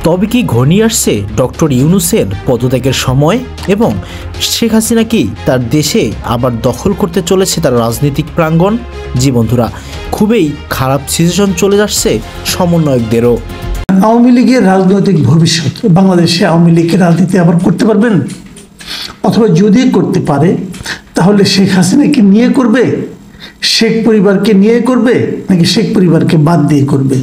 তবে কি ঘনিয়ে আসছে ডক্টর ইউনূসের পদত্যাগের সময় এবং শেখ হাসিনা কি তার দেশে আবার দখল করতে চলেছে তার রাজনৈতিক প্রাঙ্গণ? জি বন্ধুরা, খুবই খারাপ সিচুয়েশন চলে আসছে সমন্বয়কদেরও। আওয়ামী লীগের রাজনৈতিক ভবিষ্যৎ, বাংলাদেশে আওয়ামী লীগের রাজনীতি আবার করতে পারবেন, অথবা যদি করতে পারে তাহলে শেখ হাসিনাকে নিয়ে করবে, শেখ পরিবারকে নিয়ে করবে, নাকি শেখ পরিবারকে বাদ দিয়ে করবে?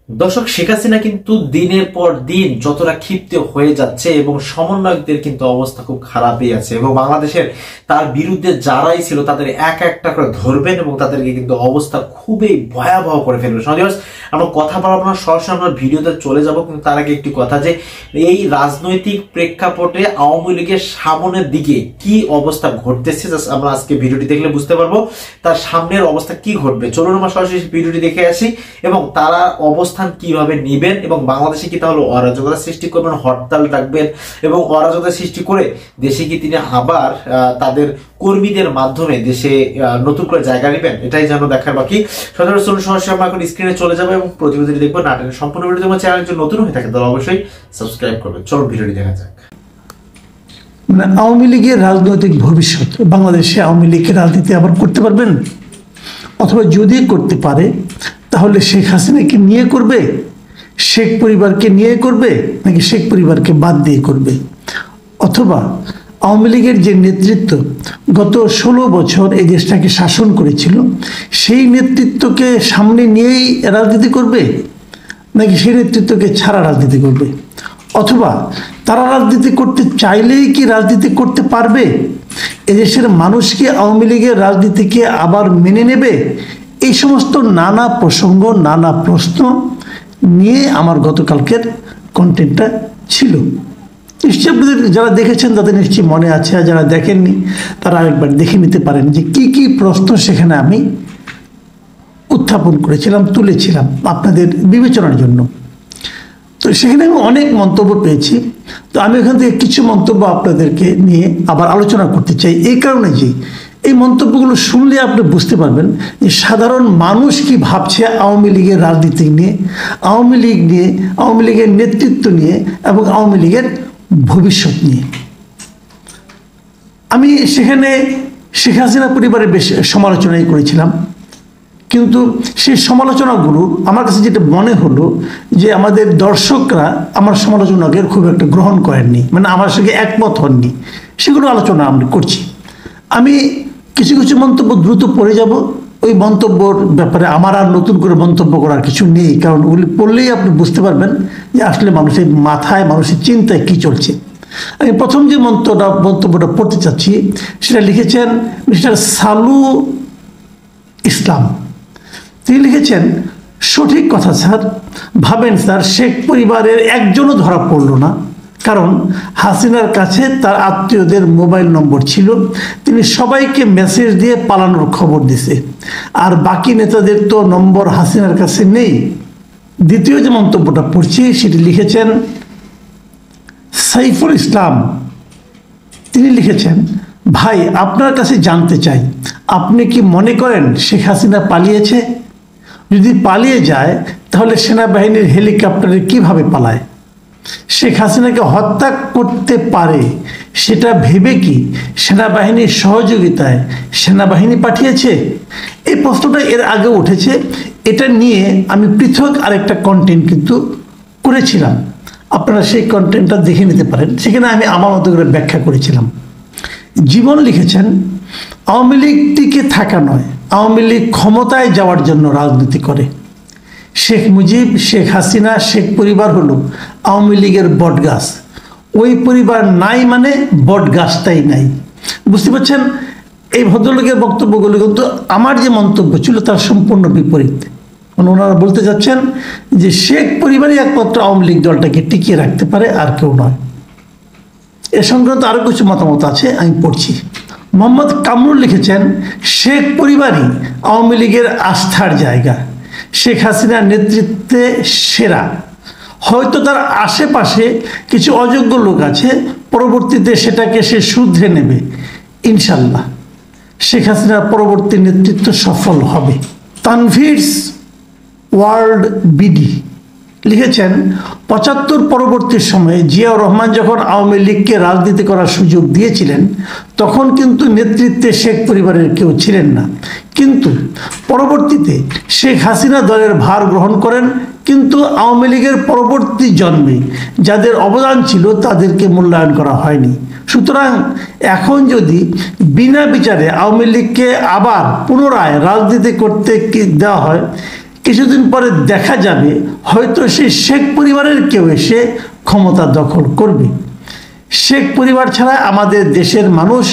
দর্শক, শেখ হাসিনা কিন্তু দিনের পর দিন যতটা ক্ষিপ্ত হয়ে যাচ্ছে এবং সমন্বয়কদের কিন্তু অবস্থা খুব খারাপই আছে এবং বাংলাদেশের তার বিরুদ্ধে যারাই ছিল তাদের এক একটা করে ধরবেন এবং তাদেরকে কিন্তু অবস্থা খুবই ভয়াবহ করে ফেলবে। আমরা কথা বলার পর সরাসরি আমরা ভিডিওতে চলে যাব, কিন্তু তার আগে একটি কথা যে এই রাজনৈতিক প্রেক্ষাপটে আওয়ামী লীগের সামনের দিকে কি অবস্থা ঘটতেছে আমরা আজকে ভিডিওটি দেখলে বুঝতে পারবো তার সামনের অবস্থা কি ঘটবে। চলুন আমরা সরাসরি ভিডিওটি দেখে আসি এবং তারা অবস্থা কিভাবে নিবেন এবং বাংলাদেশে কি তাহলে অরাজকতা সৃষ্টি করবেন, হরতাল ডাকবেন এবং অরাজকতা সৃষ্টি করে দেশে কি তিনি আবার তাদের কর্মীদের মাধ্যমে দেশে নতুন করে জায়গা নেবেন, এটাই যেন দেখার বাকি। সরাসরি আমরা এখন স্ক্রিনে চলে যাবো এবং প্রতিবেদনটি দেখবো। নাটকের সম্পূর্ণ ভিডিও দেখবো। চ্যানেল যদি নতুন হয়ে থাকে তাহলে অবশ্যই সাবস্ক্রাইব করবেন। চলো ভিডিওটি দেখা যাক। আওয়ামী লীগের রাজনৈতিক ভবিষ্যৎ, বাংলাদেশে আওয়ামী লীগের রাজনীতি আবার করতে পারবেন, অথবা যদি করতে পারে তাহলে শেখ হাসিনাকে নিয়ে করবে, শেখ পরিবারকে নিয়ে করবে, নাকি শেখ পরিবারকে বাদ দিয়ে করবে? অথবা আওয়ামী লীগের যে নেতৃত্ব গত 16 বছর এই দেশটাকে শাসন করেছিল সেই নেতৃত্বকে সামনে নিয়েই রাজনীতি করবে, নাকি সেই নেতৃত্বকে ছাড়া রাজনীতি করবে? অথবা তারা রাজনীতি করতে চাইলেই কি রাজনীতি করতে পারবে? এদেশের মানুষ কি আওয়ামী লীগের রাজনীতিকে আবার মেনে নেবে? এই সমস্ত নানা প্রসঙ্গ, নানা প্রশ্ন নিয়ে আমার গতকালকের কন্টেন্টটা ছিল। নিশ্চয়ই আপনাদের যারা দেখেছেন তাদের নিশ্চয়ই মনে আছে, আর যারা দেখেননি তারা আরেকবার দেখে নিতে পারেন যে কি কি প্রশ্ন সেখানে আমি উত্থাপন করেছিলাম, তুলেছিলাম আপনাদের বিবেচনার জন্য। তো সেখানে আমি অনেক মন্তব্য পেয়েছি। তো আমি এখান থেকে কিছু মন্তব্য আপনাদেরকে নিয়ে আবার আলোচনা করতে চাই, এই কারণে যে এই মন্তব্যগুলো শুনলে আপনি বুঝতে পারবেন যে সাধারণ মানুষ কি ভাবছে আওয়ামী লীগের রাজনীতি নিয়ে, আওয়ামী লীগ নিয়ে, আওয়ামী লীগের নেতৃত্ব নিয়ে এবং আওয়ামী লীগের ভবিষ্যৎ নিয়ে। আমি সেখানে শেখ হাসিনা পরিবারের বেশ সমালোচনাই করেছিলাম, কিন্তু সেই সমালোচনাগুলো আমার কাছে যেটা মনে হলো যে আমাদের দর্শকরা আমার সমালোচনাকে খুব একটা গ্রহণ করেননি, মানে আমার সঙ্গে একমত হননি। সেগুলো আলোচনা আমরা করছি। আমি কিছু কিছু মন্তব্য দ্রুত পড়ে যাব। ওই মন্তব্যর ব্যাপারে আমার আর নতুন করে মন্তব্য করার কিছু নেই, কারণ ওগুলি পড়লেই আপনি বুঝতে পারবেন যে আসলে মানুষের মাথায়, মানুষের চিন্তায় কী চলছে। আমি প্রথম যে মন্তব্যটা পড়তে চাচ্ছি সেটা লিখেছেন মিস্টার সালু ইসলাম। তিনি লিখেছেন, সঠিক কথা স্যার, ভাবেন স্যার, শেখ পরিবারের একজনও ধরা পড়ল না, কারণ হাসিনার কাছে তার আত্মীয়দের মোবাইল নম্বর ছিল, তিনি সবাইকে মেসেজ দিয়ে পালানোর খবর দিছে, আর বাকি নেতাদের তো নম্বর হাসিনার কাছে নেই। দ্বিতীয় যে মন্তব্যটা পড়ছি সেটি লিখেছেন সাইফুল ইসলাম। তিনি লিখেছেন, ভাই আপনার কাছে জানতে চাই, আপনি কি মনে করেন শেখ হাসিনা পালিয়েছে? যদি পালিয়ে যায় তাহলে সেনাবাহিনীর হেলিকপ্টারে কিভাবে পালায়? শেখ হাসিনাকে হত্যা করতে পারে সেটা ভেবে কি সেনাবাহিনীর সহযোগিতায় সেনাবাহিনী পাঠিয়েছে? এই প্রশ্নটা এর আগে উঠেছে। এটা নিয়ে আমি পৃথক আরেকটা কন্টেন্ট কিন্তু করেছিলাম, আপনারা সেই কন্টেন্টটা দেখে নিতে পারেন। সেখানে আমি আমার মতো করে ব্যাখ্যা করেছিলাম। জীবন লিখেছেন, আওয়ামী লীগ টিকে থাকা নয়, আওয়ামী লীগ ক্ষমতায় যাওয়ার জন্য রাজনীতি করে। শেখ মুজিব, শেখ হাসিনা, শেখ পরিবার হলো আওয়ামী লীগের বটগাছ। ওই পরিবার নাই মানে বটগাছটাই নাই। বুঝতে পারছেন? এই ভদ্রলোকের বক্তব্যগুলো কিন্তু আমার যে মন্তব্য ছিল তার সম্পূর্ণ বিপরীত। ওনারা বলতে চাচ্ছেন যে শেখ পরিবারই একমাত্র আওয়ামী লীগ দলটাকে টিকিয়ে রাখতে পারে, আর কেউ নয়। এ সংক্রান্ত আরও কিছু মতামত আছে, আমি পড়ছি। মোহাম্মদ কামরুল লিখেছেন, শেখ পরিবারই আওয়ামী লীগের আস্থার জায়গা, শেখ হাসিনার নেতৃত্বে সেরা। হয়তো তার আশেপাশে কিছু অযোগ্য লোক আছে, পরবর্তীতে সেটাকে সে শুধরে নেবে ইনশাল্লাহ। শেখ হাসিনার পরবর্তী নেতৃত্ব সফল হবে। তানভীরস ওয়ার্ল্ড বিডি লিখেছেন ৭৫ পরবর্তী সময়ে জিয়াউর রহমান যখন আওয়ামী লীগকে রাজনীতি করার সুযোগ দিয়েছিলেন তখন কিন্তু নেতৃত্বে শেখ পরিবারের কেউ ছিলেন না, কিন্তু পরবর্তীতে শেখ হাসিনা দলের ভার গ্রহণ করেন। কিন্তু আওয়ামী লীগের পরবর্তী জন্মে যাদের অবদান ছিল তাদেরকে মূল্যায়ন করা হয়নি। সুতরাং এখন যদি বিনা বিচারে আওয়ামী লীগকে আবার পুনরায় রাজনীতি করতে দেওয়া হয়, কিছুদিন পরে দেখা যাবে হয়তো সেই শেখ পরিবারের কেউ এসে ক্ষমতা দখল করবে। শেখ পরিবার ছাড়া আমাদের দেশের মানুষ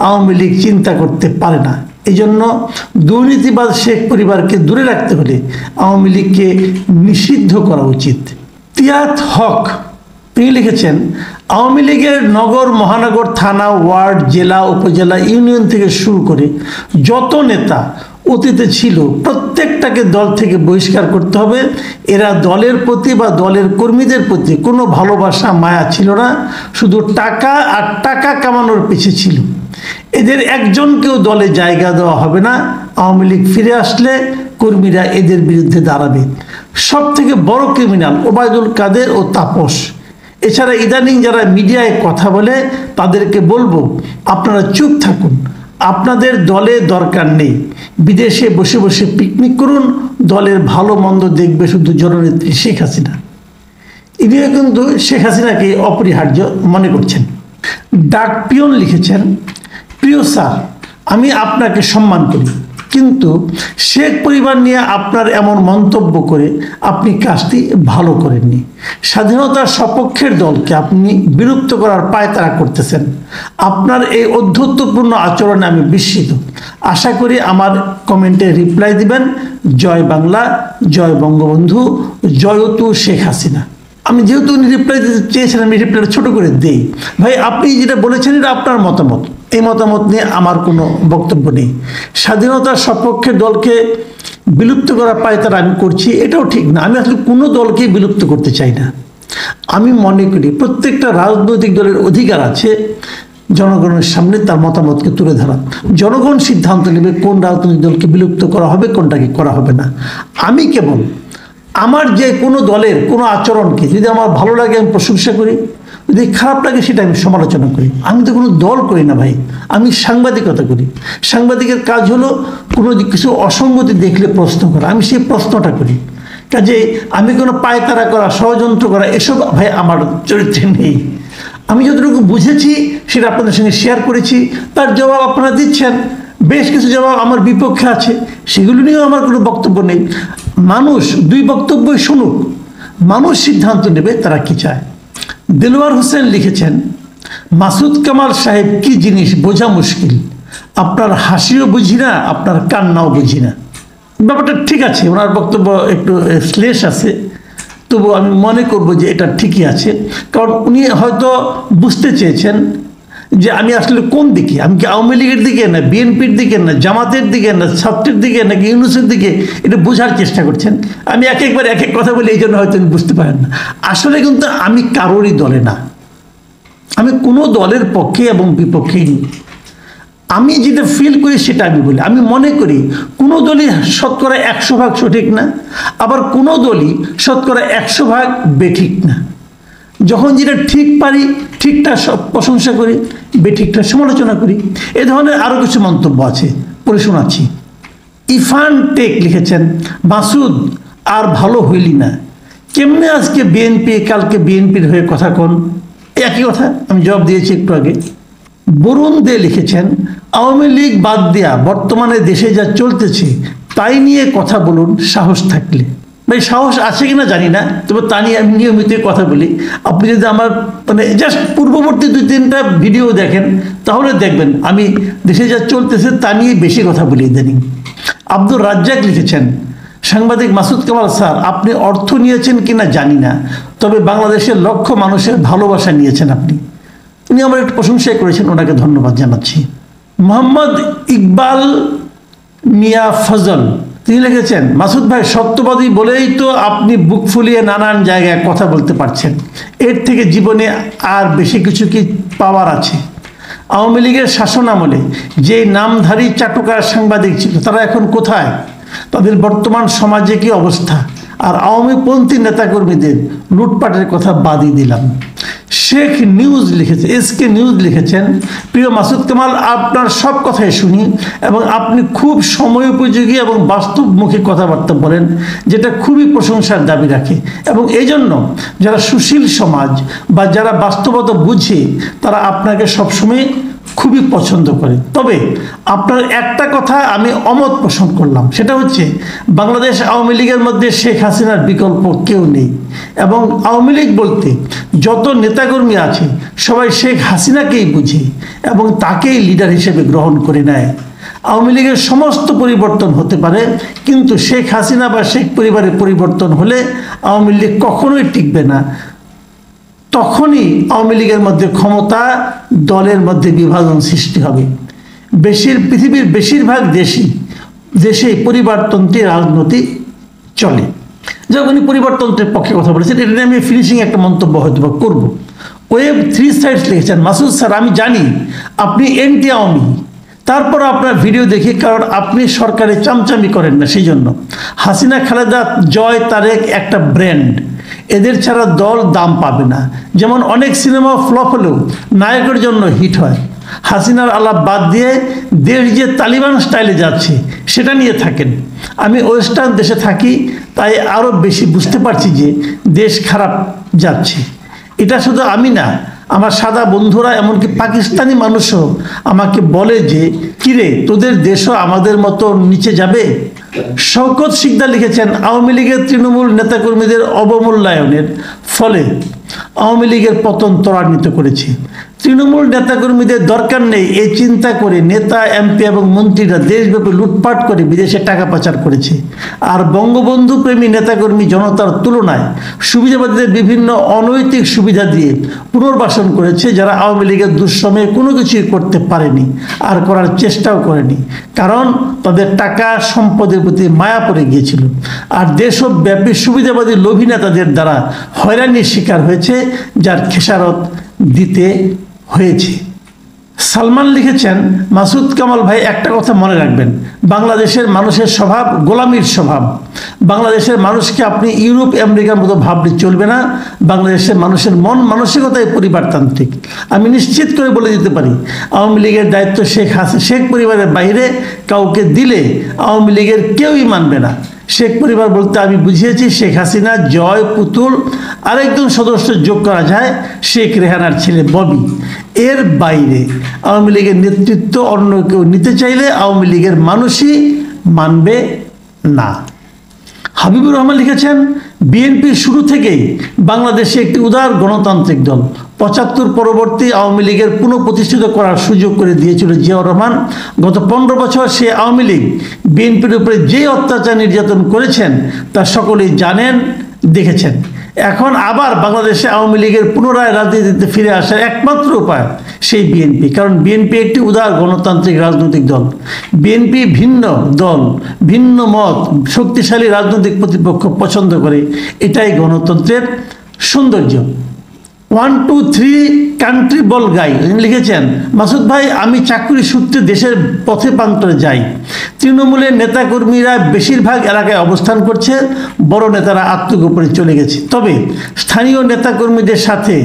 আওয়ামী লীগ চিন্তা করতে পারে না। এই জন্য দুর্নীতিবাদ শেখ পরিবারকে দূরে রাখতে হলে আওয়ামী লীগকে নিষিদ্ধ করা উচিত। তিয়াত হক তিনি লিখেছেন, আওয়ামী লীগের নগর, মহানগর, থানা, ওয়ার্ড, জেলা, উপজেলা, ইউনিয়ন থেকে শুরু করে যত নেতা অতীতে ছিল প্রত্যেকটাকে দল থেকে বহিষ্কার করতে হবে। এরা দলের প্রতি বা দলের কর্মীদের প্রতি কোনো ভালোবাসা মায়া ছিল না, শুধু টাকা আর টাকা কামানোর পিছে ছিল। এদের একজনকেও দলে জায়গা দেওয়া হবে না। আওয়ামী লীগ ফিরে আসলে কর্মীরা এদের বিরুদ্ধে দাঁড়াবে। সব থেকে বড় ক্রিমিনাল ওবায়দুল কাদের ও তাপস। এছাড়া ইদানিং যারা মিডিয়ায় কথা বলে তাদেরকে বলবো, আপনারা চুপ থাকুন, আপনাদের দলে দরকার নেই, বিদেশে বসে বসে পিকনিক করুন, দলের ভালো মন্দ দেখবে শুধু জননেত্রী শেখ হাসিনা। ইনিও কিন্তু শেখ হাসিনাকে অপরিহার্য মনে করছেন। ডাক পিয়ন লিখেছেন, প্রিয় স্যার, আমি আপনাকে সম্মান করি, কিন্তু শেখ পরিবার নিয়ে আপনার এমন মন্তব্য করে আপনি কাজটি ভালো করেননি। স্বাধীনতার সপক্ষের দলকে আপনি বিলুপ্ত করার পায়তারা করতেছেন। আপনার এই অধ্যত্বপূর্ণ আচরণে আমি বিস্মিত। আশা করি আমার কমেন্টে রিপ্লাই দিবেন। জয় বাংলা, জয় বঙ্গবন্ধু, জয়তু শেখ হাসিনা। আমি যেহেতু উনি রিপ্লাই দিতে চেয়েছেন, আমি রিপ্লাইটা ছোটো করে দেই। ভাই, আপনি যেটা বলেছেন এটা আপনার মতামত, এই মতামত নিয়ে আমার কোনো বক্তব্য নেই। স্বাধীনতার সপক্ষে দলকে বিলুপ্ত করার পায়তারা আমি করছি, এটাও ঠিক না। আমি আসলে কোনো দলকেই বিলুপ্ত করতে চাই না। আমি মনে করি প্রত্যেকটা রাজনৈতিক দলের অধিকার আছে জনগণের সামনে তার মতামতকে তুলে ধরা। জনগণ সিদ্ধান্ত নেবে কোন রাজনৈতিক দলকে বিলুপ্ত করা হবে, কোনটাকে করা হবে না। আমি কেবল আমার যে কোনো দলের কোনো আচরণকে যদি আমার ভালো লাগে আমি প্রশংসা করি, যদি খারাপ লাগে সেটা আমি সমালোচনা করি। আমি তো কোনো দল করি না ভাই, আমি সাংবাদিকতা করি। সাংবাদিকের কাজ হলো কোনো কিছু অসঙ্গতি দেখলে প্রশ্ন করা, আমি সেই প্রশ্নটা করি। কাজে আমি কোনো পায়তারা করা, ষড়যন্ত্র করা এসব ভাই আমার চরিত্রে নেই। আমি যতটুকু বুঝেছি সেটা আপনাদের সঙ্গে শেয়ার করেছি, তার জবাব আপনারা দিচ্ছেন। বেশ কিছু জবাব আমার বিপক্ষে আছে, সেগুলো নিয়েও আমার কোনো বক্তব্য নেই। মানুষ দুই বক্তব্যই শুনুক, মানুষ সিদ্ধান্ত নেবে তারা কি চায়। দেলোয়ার হোসেন লিখেছেন, মাসুদ কামাল সাহেব কি জিনিস বোঝা মুশকিল, আপনার হাসিও বুঝি না, আপনার কান্নাও বুঝি না। ব্যাপারটা ঠিক আছে, ওনার বক্তব্য একটু শ্লেষ আছে, তবু আমি মনে করব যে এটা ঠিকই আছে। কারণ উনি হয়তো বুঝতে চেয়েছেন যে আমি আসলে কোন দিকে, আমি কি আওয়ামী লীগের দিকে, না বিএনপির দিকে, না জামাতের দিকে, না ছাত্রের দিকে, নাকি ইউনুসের দিকে, এটা বোঝার চেষ্টা করছেন। আমি এক একবার এক এক কথা বলি, এই জন্য হয়তো বুঝতে পারেন না। আসলে কিন্তু আমি কারোরই দলে না, আমি কোনো দলের পক্ষে এবং বিপক্ষেই নেই। আমি যেটা ফিল করি সেটা আমি বলি। আমি মনে করি কোনো দলই শতকরা 100% সঠিক না, আবার কোনো দলই শতকরা 100% বেঠিক না। যখন যেটা ঠিক পারি ঠিকটা সব প্রশংসা করি, বেঠিকটা সমালোচনা করি। এ ধরনের আরও কিছু মন্তব্য আছে, পড়ে শোনাচ্ছি। ইরফান টেক লিখেছেন, মাসুদ আর ভালো হইলি না, কেমনে আজকে বিএনপি কালকে বিএনপির হয়ে কথা কোন, একই কথা আমি জবাব দিয়েছি একটু আগে। বরুণ দে লিখেছেন, আওয়ামী লীগ বাদ দেয়া বর্তমানে দেশে যা চলতেছে তাই নিয়ে কথা বলুন সাহস থাকলে। ভাই, সাহস আছে কিনা জানি না, তবে তা নিয়ে আমি নিয়মিত কথা বলি। আপনি যদি আমার জাস্ট পূর্ববর্তী 2-3টা ভিডিও দেখেন তাহলে দেখবেন আমি দেশে যা চলতেছে তা নিয়ে বেশি কথা বলি ইদানিং। আব্দুর রাজ্জাক লিখেছেন, সাংবাদিক মাসুদ কামাল স্যার, আপনি অর্থ নিয়েছেন কিনা জানি না, তবে বাংলাদেশের লক্ষ মানুষের ভালোবাসা নিয়েছেন আপনি। উনি আমার একটু প্রশংসাই করেছেন, ওনাকে ধন্যবাদ জানাচ্ছি। মোহাম্মদ ইকবাল মিয়া ফজল তিনি লিখেছেন, মাসুদ ভাই সত্যবাদী বলেই তো আপনি বুক ফুলিয়ে নানান জায়গায় কথা বলতে পারছেন, এর থেকে জীবনে আর বেশি কিছু কি পাওয়ার আছে? আওয়ামী লীগের শাসন আমলে যে নামধারী চাটুকার সাংবাদিক ছিল তারা এখন কোথায়? তাদের বর্তমান সমাজে কি অবস্থা? আর আওয়ামীপন্থী নেতাকর্মীদের লুটপাটের কথা বাদই দিলাম। শেখ নিউজ লিখেছে, এসকে নিউজ লিখেছেন, প্রিয় মাসুদ কামাল, আপনার সব কথাই শুনি এবং আপনি খুব সময়োপযোগী এবং বাস্তবমুখী কথাবার্তা বলেন, যেটা খুবই প্রশংসার দাবি রাখে এবং এই জন্য যারা সুশীল সমাজ বা যারা বাস্তবতা বুঝে তারা আপনাকে সবসময় খুবই পছন্দ করে। তবে আপনার একটা কথা আমি অমত পোষণ করলাম, সেটা হচ্ছে বাংলাদেশ আওয়ামী লীগের মধ্যে শেখ হাসিনার বিকল্প কেউ নেই এবং আওয়ামী লীগ বলতে যত নেতাকর্মী আছে সবাই শেখ হাসিনাকেই বুঝে এবং তাকেই লিডার হিসেবে গ্রহণ করে নেয়। আওয়ামী লীগের সমস্ত পরিবর্তন হতে পারে, কিন্তু শেখ হাসিনা বা শেখ পরিবারের পরিবর্তন হলে আওয়ামী লীগ কখনোই টিকবে না। তখনই আওয়ামী লীগের মধ্যে ক্ষমতা দলের মধ্যে বিভাজন সৃষ্টি হবে। পৃথিবীর বেশিরভাগ দেশেই পরিবারতন্ত্রের রাজনীতি চলে। যখন পরিবারতন্ত্রের পক্ষে কথা বলেছেন, এটা নিয়ে আমি ফিনিশিং একটা মন্তব্য হয়তো বা করবো। ওয়েব 3 সাইডস লিখেছেন, মাসুদ স্যার আমি জানি আপনি এন্টি আওয়ামী, তারপর আপনার ভিডিও দেখি, কারণ আপনি সরকারে চামচামি করেন না, সেই জন্য। হাসিনা খালেদা জয় তারেক একটা ব্র্যান্ড, এদের ছাড়া দল দাম পাবে না। যেমন অনেক সিনেমা ফ্লপ হলেও নায়কের জন্য হিট হয়। হাসিনার আলাপ বাদ দিয়ে দেশ যে তালিবান স্টাইলে যাচ্ছে সেটা নিয়ে থাকেন। আমি ওয়েস্টার্ন দেশে থাকি, তাই আরও বেশি বুঝতে পারছি যে দেশ খারাপ যাচ্ছে। এটা শুধু আমি না, আমার সাদা বন্ধুরা, এমনকি পাকিস্তানি মানুষও আমাকে বলে যে কিরে তোদের দেশও আমাদের মতো নিচে যাবে। শওকত শিকদার লিখেছেন, আওয়ামী লীগের তৃণমূল নেতাকর্মীদের অবমূল্যায়নের ফলে আওয়ামী লীগের পতন ত্বরান্বিত করেছে। তৃণমূল নেতাকর্মীদের দরকার নেই এই চিন্তা করে নেতা, এমপি এবং মন্ত্রীরা দেশব্যাপী লুটপাট করে বিদেশে টাকা পাচার করেছে। আর বঙ্গবন্ধু প্রেমী নেতাকর্মী জনতার তুলনায় সুবিধাবাদীদের বিভিন্ন অনৈতিক সুবিধা দিয়ে পুনর্বাসন করেছে, যারা আওয়ামী লীগের দুঃসময়ে কোনো কিছুই করতে পারেনি আর করার চেষ্টাও করেনি, কারণ তাদের টাকা সম্পদের প্রতি মায়া পড়ে গিয়েছিল। আর দেশব্যাপী সুবিধাবাদী লোভী নেতাদের দ্বারা হয়রানির শিকার হয়েছে, যার খেসারত দিতে হয়েছে। সালমান লিখেছেন, মাসুদ কামাল ভাই একটা কথা মনে রাখবেন, বাংলাদেশের মানুষের স্বভাব গোলামির স্বভাব। বাংলাদেশের মানুষকে আপনি ইউরোপ আমেরিকার মতো ভাবলে চলবে না। বাংলাদেশের মানুষের মন মানসিকতায় পরিবারতান্ত্রিক। আমি নিশ্চিত করে বলে দিতে পারি, আওয়ামী লীগের দায়িত্ব শেখ পরিবারের বাইরে কাউকে দিলে আওয়ামী লীগের কেউই মানবে না। শেখ পরিবার বলতে আমি বুঝিয়েছি শেখ হাসিনা, জয়, পুতুল, আরেকজন সদস্য যোগ করা যায় শেখ রেহানার ছেলে ববি। এর বাইরে আওয়ামী লীগের নেতৃত্ব অন্য কেউ নিতে চাইলে আওয়ামী লীগের মানুষই মানবে না। হাবিবুর রহমান লিখেছেন, বিএনপি শুরু থেকেই বাংলাদেশে একটি উদার গণতান্ত্রিক দল। ৭৫ পরবর্তী আওয়ামী লীগের পুনঃপ্রতিষ্ঠিত করার সুযোগ করে দিয়েছিল জিয়াউর রহমান। গত ১৫ বছর সে আওয়ামী লীগ বিএনপির উপরে যে অত্যাচার নির্যাতন করেছেন তা সকলেই জানেন, দেখেছেন। এখন আবার বাংলাদেশে আওয়ামী লীগের পুনরায় রাজনীতিতে ফিরে আসার একমাত্র উপায় সেই বিএনপি, কারণ বিএনপি একটি উদার গণতান্ত্রিক রাজনৈতিক দল। বিএনপি ভিন্ন দল, ভিন্ন মত, শক্তিশালী রাজনৈতিক প্রতিপক্ষ পছন্দ করে, এটাই গণতন্ত্রের সৌন্দর্য। 1 2 3 কান্ট্রি বল গাই লিখেছেন, মাসুদ ভাই আমি চাকরি সূত্রে দেশের পথে প্রান্তরে যাই। তৃণমূলের নেতাকর্মীরা বেশিরভাগ এলাকায় অবস্থান করছে, বড় নেতারা আত্মগোপনে চলে গেছে। তবে স্থানীয় নেতাকর্মীদের সাথে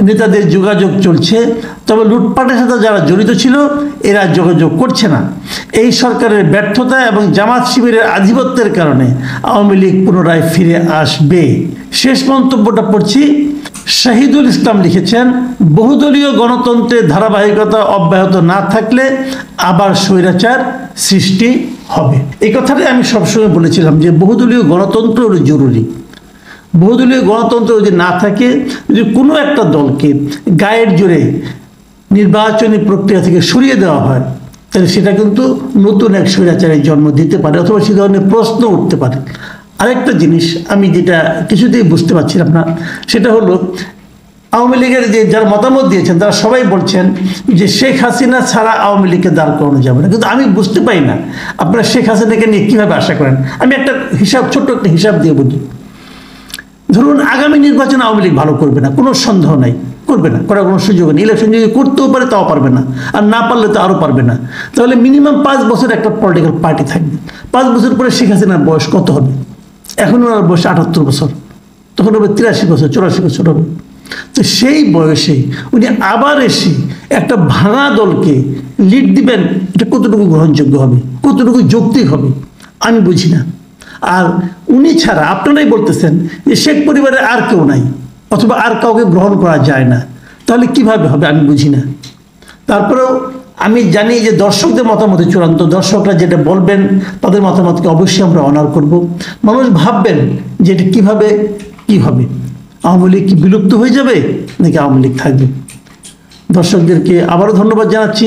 নেতাদের যোগাযোগ চলছে, তবে লুটপাটের সাথে যারা জড়িত ছিল এরা যোগাযোগ করছে না। এই সরকারের ব্যর্থতা এবং জামাত শিবিরের আধিপত্যের কারণে আওয়ামী লীগ পুনরায় ফিরে আসবে। শেষ মন্তব্যটা পড়ছি, শাহিদুল ইসলাম লিখেছেন, বহুদলীয় গণতন্ত্রের ধারাবাহিকতা অব্যাহত না থাকলে আবার স্বৈরাচার সৃষ্টি হবে। এই কথাটাই আমি সবসময় বলেছিলাম যে বহুদলীয় গণতন্ত্র জরুরি। বহুদলীয় গণতন্ত্র যদি না থাকে, যদি কোনো একটা দলকে গায়ের জোরে নির্বাচনী প্রক্রিয়া থেকে সরিয়ে দেওয়া হয়, তাহলে সেটা কিন্তু নতুন এক স্বৈরাচারের জন্ম দিতে পারে, অথবা সে ধরনের প্রশ্ন উঠতে পারে। আরেকটা জিনিস আমি যেটা কিছুতেই বুঝতে পারছিলাম না, সেটা হলো আওয়ামী লীগের যারা মতামত দিয়েছেন তারা সবাই বলছেন যে শেখ হাসিনা ছাড়া আওয়ামী লীগকে দাঁড় করানো যাবে না, কিন্তু আমি বুঝতে পারি না আপনারা শেখ হাসিনাকে নিয়ে কীভাবে আশা করেন। আমি একটা ছোট্ট একটা হিসাব দিয়ে বলি, ধরুন আগামী নির্বাচনে আওয়ামী লীগ ভালো করবে না, কোনো সন্দেহ নাই, করবে না, করার কোনো সুযোগ নেই। ইলেকশন যদি করতেও পারে তাও পারবে না, আর না পারলে তো আরও পারবে না। তাহলে মিনিমাম 5 বছর একটা পলিটিক্যাল পার্টি থাকবে। 5 বছর পরে শেখ হাসিনার বয়স কত হবে? এখন ওনার বয়স 78 বছর, তখন হবে 83 বছর 84 বছর হবে। তো সেই বয়সে উনি আবার এসে একটা ভাঙা দলকে লিড দিবেন, এটা কতটুকু গ্রহণযোগ্য হবে, কতটুকু যৌক্তিক হবে আমি বুঝি না। আর উনি ছাড়া আপনারাই বলতেছেন যে শেখ পরিবারে আর কেউ নাই, অথবা আর কাউকে গ্রহণ করা যায় না, তাহলে কিভাবে হবে আমি বুঝি না। তারপরেও আমি জানি যে দর্শকদের মতামত চূড়ান্ত, দর্শকরা যেটা বলবেন তাদের মতামতকে অবশ্যই আমরা অনার করব। মানুষ ভাববেন যে এটা কীভাবে কী হবে, আওয়ামী লীগ কি বিলুপ্ত হয়ে যাবে নাকি আওয়ামী লীগ থাকবে। দর্শকদেরকে আবারও ধন্যবাদ জানাচ্ছি।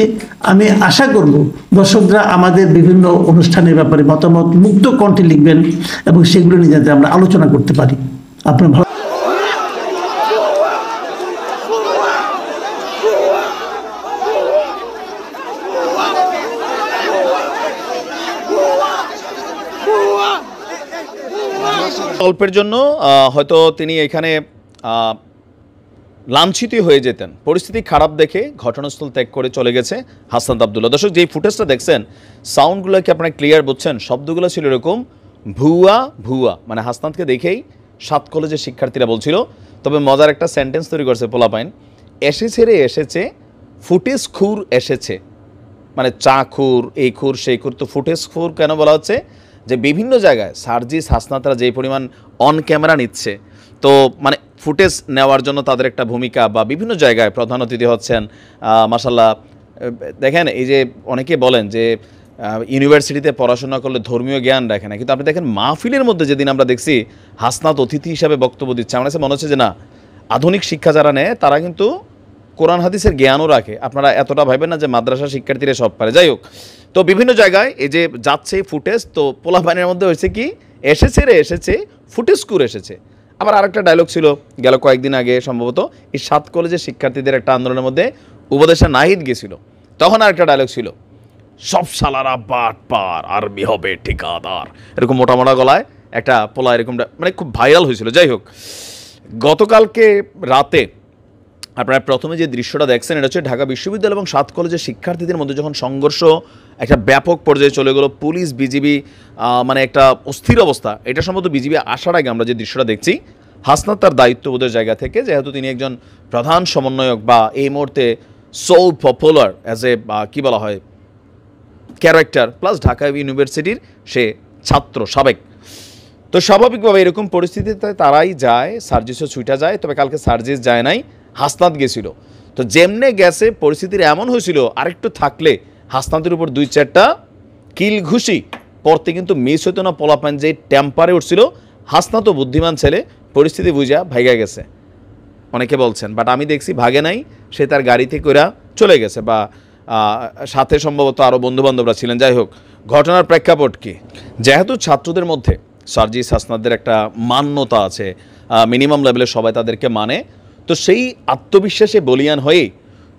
আমি আশা করব দর্শকরা আমাদের বিভিন্ন অনুষ্ঠানের ব্যাপারে মতামত মুক্ত কণ্ঠে লিখবেন এবং সেগুলো নিয়ে যাতে আমরা আলোচনা করতে পারি। আপনার ভালো অল্পের জন্য হয়তো তিনি এখানে লাঞ্ছিত হয়ে যেতেন। পরিস্থিতি খারাপ দেখে ঘটনাস্থল ত্যাগ করে চলে গেছে হাসনাত আব্দুল্লাহ। দর্শক, যেই ফুটেজটা দেখছেন, সাউন্ডগুলো কি আপনারা ক্লিয়ার বুঝছেন? শব্দগুলো ছিল এরকম ভুয়া ভুয়া, মানে হাসনাতকে দেখেই 7 কলেজের শিক্ষার্থীরা বলছিল। তবে মজার একটা সেন্টেন্স তৈরি করছে পোলাপাইন, এসেছে রে এসেছে, ফুটেজ খুর এসেছে, মানে চা খুর, এই খুর সেই খুর। তো ফুটেজ খুর কেন বলা হচ্ছে? যে বিভিন্ন জায়গায় সার্জিস হাসনাতরা যেই পরিমাণ অন ক্যামেরা নিচ্ছে, তো মানে ফুটেজ নেওয়ার জন্য তাদের একটা ভূমিকা, বা বিভিন্ন জায়গায় প্রধান অতিথি হচ্ছেন। মাশাল্লাহ দেখেন, এই যে অনেকে বলেন যে ইউনিভার্সিটিতে পড়াশোনা করলে ধর্মীয় জ্ঞান রাখে না, কিন্তু আপনি দেখেন মাহফিলের মধ্যে যেদিন আমরা দেখছি হাসনাত অতিথি হিসাবে বক্তব্য দিচ্ছে, আমার কাছে মনে হচ্ছে যে না, আধুনিক শিক্ষা যারা নেয় তারা কিন্তু কোরআন হাদিসের জ্ঞানও রাখে। আপনারা এতটা ভাবেন না যে মাদ্রাসা শিক্ষার্থীরা সব পারে। যাই হোক, তো বিভিন্ন জায়গায় এই যে যাচ্ছে ফুটেজ, তো পোলাপানের মধ্যে হয়েছে কি, এসেছে রে এসেছে, ফুটেজ কুর এসেছে। আবার আরেকটা ডায়লগ ছিল গেল কয়েকদিন আগে, সম্ভবত এই 7 কলেজের শিক্ষার্থীদের একটা আন্দোলনের মধ্যে উপদেষ্টা নাহিদ গেছিল, তখন আরেকটা ডায়লগ ছিল, সব শালারা বাট পার, আরবি হবে ঠিকাদার, এরকম মোটা মোটা গলায় একটা পোলা এরকম, মানে খুব ভাইরাল হয়েছিল। যাই হোক, গতকালকে রাতে আপনারা প্রথমে যে দৃশ্যটা দেখছেন, এটা হচ্ছে ঢাকা বিশ্ববিদ্যালয় এবং 7 কলেজের শিক্ষার্থীদের মধ্যে যখন সংঘর্ষ একটা ব্যাপক পর্যায়ে চলে গেল, পুলিশ বিজিবি মানে একটা অস্থির অবস্থা। এটা সম্ভবত বিজিবি আসার আগে আমরা যে দৃশ্যটা দেখছি, হাসনাত তার দায়িত্ববোধের জায়গা থেকে, যেহেতু তিনি একজন প্রধান সমন্বয়ক বা এই মুহূর্তে সো পপুলার অ্যাজ এ কী বলা হয় ক্যারেক্টার, প্লাস ঢাকা ইউনিভার্সিটির সে ছাত্র সাবেক, তো স্বাভাবিকভাবে এরকম পরিস্থিতিতে তারাই যায়, সার্জিসও ছুটে যায়। তবে কালকে সার্জিস যায় নাই, হাসনাত গেছিল। তো যেমনে গেছে পরিস্থিতির এমন হয়েছিল, আরেকটু থাকলে হাসনাতের উপর 2-4টা কিল ঘুষি পড়তে কিন্তু মিস হতো না। পোলাপান যে টেম্পারে উঠছিল, হাসনাতও বুদ্ধিমান ছেলে, পরিস্থিতি বুঝা ভাইগা গেছে অনেকে বলছেন, বাট আমি দেখছি ভাগে নাই, সে তার গাড়িতে কইরা চলে গেছে, বা সাথে সম্ভবত আরও বন্ধুবান্ধবরা ছিলেন। যাই হোক, ঘটনার প্রেক্ষাপট কি, যেহেতু ছাত্রদের মধ্যে সার্জিস হাসনাতদের একটা মান্যতা আছে, মিনিমাম লেভেলে সবাই তাদেরকে মানে, তো সেই আত্মবিশ্বাসে বলিয়ান হয়ে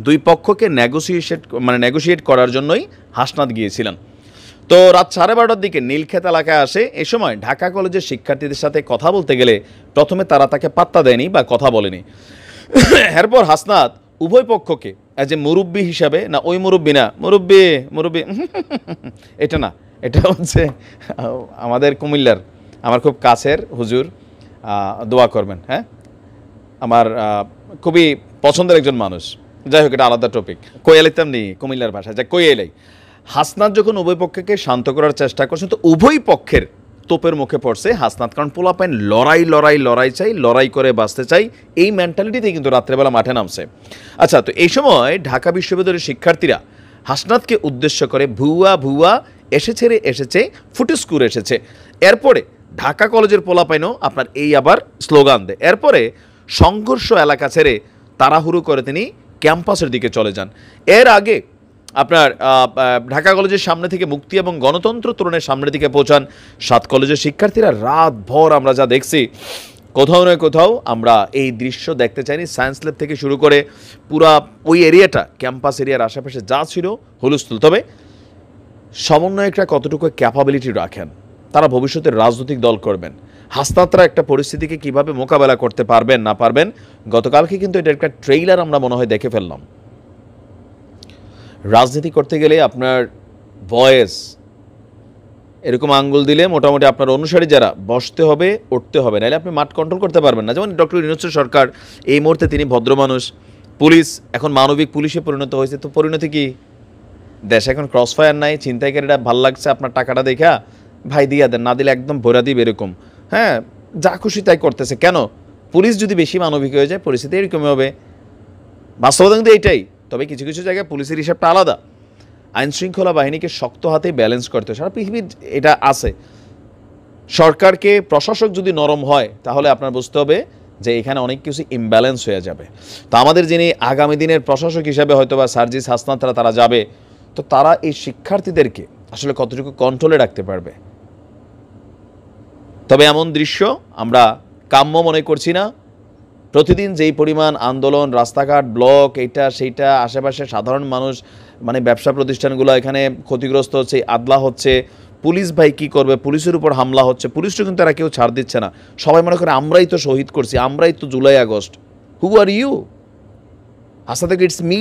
দুই পক্ষকে নেগোসিয়েট করার জন্যই হাসনাত গিয়েছিলেন। তো রাত 12:30টার দিকে নীলক্ষেত এলাকায় আসে। এ সময় ঢাকা কলেজের শিক্ষার্থীদের সাথে কথা বলতে গেলে প্রথমে তারা তাকে পাত্তা দেয়নি বা কথা বলেনি। এরপর হাসনাত উভয় পক্ষকে অ্যাজ এ মুরব্বী হিসাবে, না ওই মুরব্বী না, মুরব্বী এটা না, এটা হচ্ছে আমাদের কুমিল্লার আমার খুব কাছের হুজুর, দোয়া করবেন, হ্যাঁ, আমার খুবই পছন্দের একজন মানুষ। যাই হোক, এটা আলাদা টপিক। কোয়েলাইতাম নেই কুমিল্লার ভাষায়, যা কোয়েলাই। হাসনাত যখন উভয় পক্ষকে শান্ত করার চেষ্টা করছেন, তো উভয় পক্ষের তোপের মুখে পড়ছে হাসনাত, কারণ পোলাপাইন লড়াই চাই, লড়াই করে বাঁচতে চাই, এই মেন্টালিটিতেই কিন্তু রাত্রেবেলা মাঠে নামছে। আচ্ছা, তো এই সময় ঢাকা বিশ্ববিদ্যালয়ের শিক্ষার্থীরা হাসনাতকে উদ্দেশ্য করে ভুয়া ভুয়া এসেছে রে এসেছে, ফুটেস্কুর এসেছে। এরপরে ঢাকা কলেজের পোলাপাইনও আপনার এই আবার স্লোগান দেয়। এরপরে সংঘর্ষ এলাকা ছেড়ে তাড়াহুড়ো করে তিনি ক্যাম্পাসের দিকে চলে যান। এর আগে আপনার ঢাকা কলেজের সামনে থেকে মুক্তি এবং গণতন্ত্র তরুণের সামনের দিকে পৌঁছান 7 কলেজের শিক্ষার্থীরা। রাত ভর আমরা যা দেখছি, কোথাও না কোথাও আমরা এই দৃশ্য দেখতে চাইনি। সায়েন্স ল্যাব থেকে শুরু করে পুরা ওই এরিয়াটা, ক্যাম্পাস এরিয়ার আশেপাশে যা ছিল হুলস্থুল। তবে সমন্বয়করা কতটুকু ক্যাপাবিলিটি রাখেন, তারা ভবিষ্যতের রাজনৈতিক দল করবেন, হাসনাতরা একটা পরিস্থিতিকে কিভাবে মোকাবেলা করতে পারবেন না পারবেন, গতকালকে কিন্তু এটা একটা ট্রেইলার আমরা মনে হয় দেখে ফেললাম। রাজনীতি করতে গেলে আপনার ভয়েস, এরকম আঙ্গুল দিলে মোটামুটি আপনার অনুসারী যারা বসতে হবে, উঠতে হবে, নাহলে আপনি মাঠ কন্ট্রোল করতে পারবেন না। যেমন ডক্টর ইউনূসের সরকার, এই মুহূর্তে তিনি ভদ্র মানুষ, পুলিশ এখন মানবিক পুলিশে পরিণত হয়েছে। তো পরিণতি কি? দেশে এখন ক্রস ফায়ার নাই, ছিনতাইকারীরা ভাল লাগছে আপনার টাকাটা দেখা ভাই দিয়া দেন, না দিলে একদম ভরা দিবে এরকম। হ্যাঁ, যা খুশি তাই করতেছে। কেন? পুলিশ যদি বেশি মানবিক হয়ে যায় পরিস্থিতি এরকমই হবে। বাস্তবতা কিন্তু এইটাই। তবে কিছু কিছু জায়গায় পুলিশের হিসাবটা আলাদা। আইন শৃঙ্খলা বাহিনীকে শক্ত হাতে ব্যালেন্স করতে হয়, সারা পৃথিবীর এটা আছে। সরকারকে, প্রশাসক যদি নরম হয় তাহলে আপনার বুঝতে হবে যে এখানে অনেক কিছু ইমব্যালেন্স হয়ে যাবে। তো আমাদের যিনি আগামী দিনের প্রশাসক হিসাবে হয়তো বা সার্জিস হাসনাতরা তারা যাবে, তো তারা এই শিক্ষার্থীদেরকে আসলে কতটুকু কন্ট্রোলে রাখতে পারবে। তবে এমন দৃশ্য আমরা কাম্য মনে করছি না। প্রতিদিন যেই পরিমাণ আন্দোলন, রাস্তাঘাট ব্লক, এইটা সেইটা, আশেপাশে সাধারণ মানুষ, মানে ব্যবসা প্রতিষ্ঠানগুলো এখানে ক্ষতিগ্রস্ত হচ্ছে, আদলা হচ্ছে, পুলিশ ভাই কী করবে, পুলিশের উপর হামলা হচ্ছে, পুলিশও কিন্তু এরা কেউ ছাড় দিচ্ছে না। সবাই মনে করে আমরাই তো শহীদ করছি, আমরাই তো July August. Who are you? আশা থেকে ইটস মি।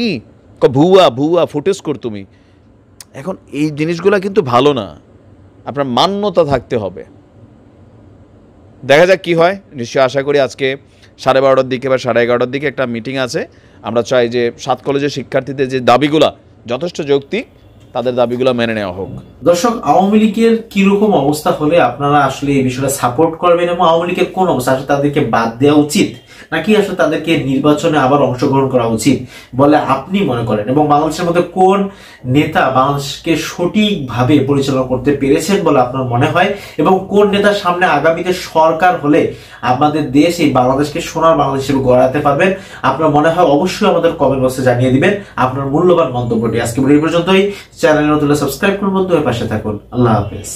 ভুয়া ভুয়া ফুটেজ কর তুমি। এখন এই জিনিসগুলো কিন্তু ভালো না, আপনার মান্যতা থাকতে হবে। দেখা যাক কি হয়। নিশ্চয়ই আশা করি আজকে 12:30 দিকে বা 11:30 দিকে একটা মিটিং আছে। আমরা চাই যে 7 কলেজের শিক্ষার্থীদের যে দাবিগুলা যথেষ্ট যৌক্তিক, তাদের দাবিগুলো মেনে নেওয়া হোক। দর্শক, আওয়ামী লীগের কিরকম অবস্থা হলে আপনারা আসলে এই বিষয়টা সাপোর্ট করবেন, এবং আওয়ামী লীগের কোন অবস্থা, আসলে তাদেরকে বাদ দেওয়া উচিত নাকি আসলে তাদেরকে নির্বাচনে আবার অংশগ্রহণ করা উচিত বলে আপনি মনে করেন? এবং বাংলাদেশের মধ্যে কোন নেতা বাংলাদেশকে সঠিকভাবে পরিচালনা করতে পেরেছেন বলে আপনার মনে হয়, এবং কোন নেতার সামনে আগামীতে সরকার হলে আমাদের দেশ এই বাংলাদেশকে সোনার বাংলাদেশ হিসেবে গড়াতে পারবেন আপনার মনে হয়? অবশ্যই আমাদের কমেন্ট বক্সে জানিয়ে দিবেন আপনার মূল্যবান মন্তব্যটি। আজকে ভিডিও পর্যন্তই। চ্যানেলে নতুন সাবস্ক্রাইব করুন, বন্ধু হয়ে পাশে থাকুন। আল্লাহ হাফেজ।